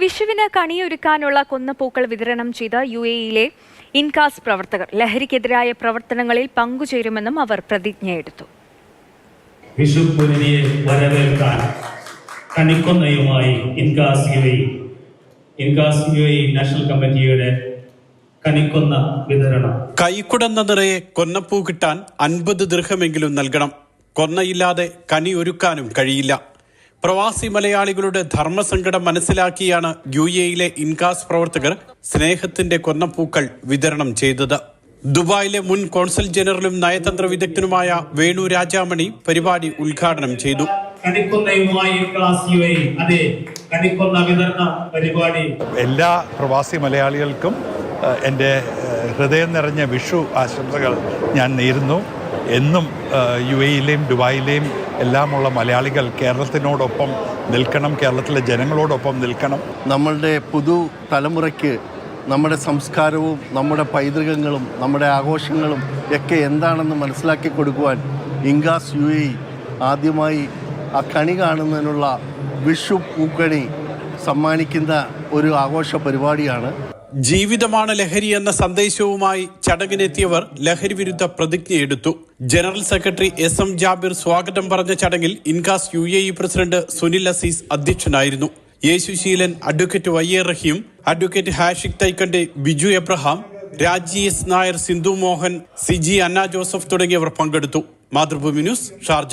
വിഷുവിന് കണിയൊരുക്കാനുള്ള കൊന്നപ്പൂക്കൾ വിതരണം ചെയ്ത UAE-യിലെ ഇൻകാസ് പ്രവർത്തകർ ലഹരിക്കെതിരായ പ്രവർത്തനങ്ങളിൽ പങ്കുചേരുമെന്നും അവർ പ്രതിജ്ഞയെടുത്തു. വിഷുപ്പുലരിയെ വരവേൽക്കാൻ കണിക്കൊന്നയുമായി ഇൻകാസ് UAE നാഷണൽ കമ്മിറ്റിയുടെ കണിക്കൊന്ന വിതരണം. കൈക്കുടന്ന നിറയെ കൊന്നപ്പൂ കിട്ടാൻ 50 ദിർഹമെങ്കിലും നൽകണം. കൊന്നയില്ലാതെ കണി ഒരുക്കാനും കഴിയില്ല. പ്രവാസി മലയാളികളുടെ ധർമ്മസങ്കടം മനസ്സിലാക്കിയാണ് UAE-യിലെ ഇൻകാസ് പ്രവർത്തകർ സ്നേഹത്തിന്റെ കൊന്നപ്പൂക്കൾ വിതരണം ചെയ്തത്. ദുബായിലെ മുൻ കോൺസൽ ജനറലും നയതന്ത്ര വിദഗ്ധനുമായ വേണു രാജാമണി പരിപാടി ഉദ്ഘാടനം ചെയ്തു. എല്ലാ പ്രവാസി മലയാളികൾക്കും എൻ്റെ ഹൃദയം നിറഞ്ഞ വിഷു ആശംസകൾ ഞാൻ നേരുന്നു. എന്നും UAE-യിലെയും ദുബായിലെയും എല്ലാമുള്ള മലയാളികൾ കേരളത്തിനോടൊപ്പം നിൽക്കണം, കേരളത്തിലെ ജനങ്ങളോടൊപ്പം നിൽക്കണം. നമ്മളുടെ പുതു തലമുറയ്ക്ക് നമ്മുടെ സംസ്കാരവും നമ്മുടെ പൈതൃകങ്ങളും നമ്മുടെ ആഘോഷങ്ങളും ഒക്കെ എന്താണെന്ന് മനസ്സിലാക്കി കൊടുക്കുവാൻ ഇൻകാസ് UAE ആദ്യമായി ആ കണി കാണുന്നതിനുള്ള വിഷു പൂക്കണി സമ്മാനിക്കുന്ന ഒരു ആഘോഷ പരിപാടിയാണ്. ജീവിതമാണ് ലഹരി എന്ന സന്ദേശവുമായി ചടങ്ങിനെത്തിയവർ ലഹരി വിരുദ്ധ പ്രതിജ്ഞയെടുത്തു. ജനറൽ സെക്രട്ടറി SM ജാബിർ സ്വാഗതം പറഞ്ഞ ചടങ്ങിൽ ഇൻകാസ് UAE പ്രസിഡന്റ് സുനിൽ അസീസ് അധ്യക്ഷനായിരുന്നു. യേശുശീലൻ, അഡ്വക്കേറ്റ് YA റഹീം, അഡ്വക്കേറ്റ് ഹാഷിഖ് തൈക്കണ്ടെ, ബിജു എബ്രഹാം, രാജി S നായർ, സിന്ധു മോഹൻ, സിജി അന്ന ജോസഫ് തുടങ്ങിയവർ പങ്കെടുത്തു. Mathrubhumi news, Sharjah.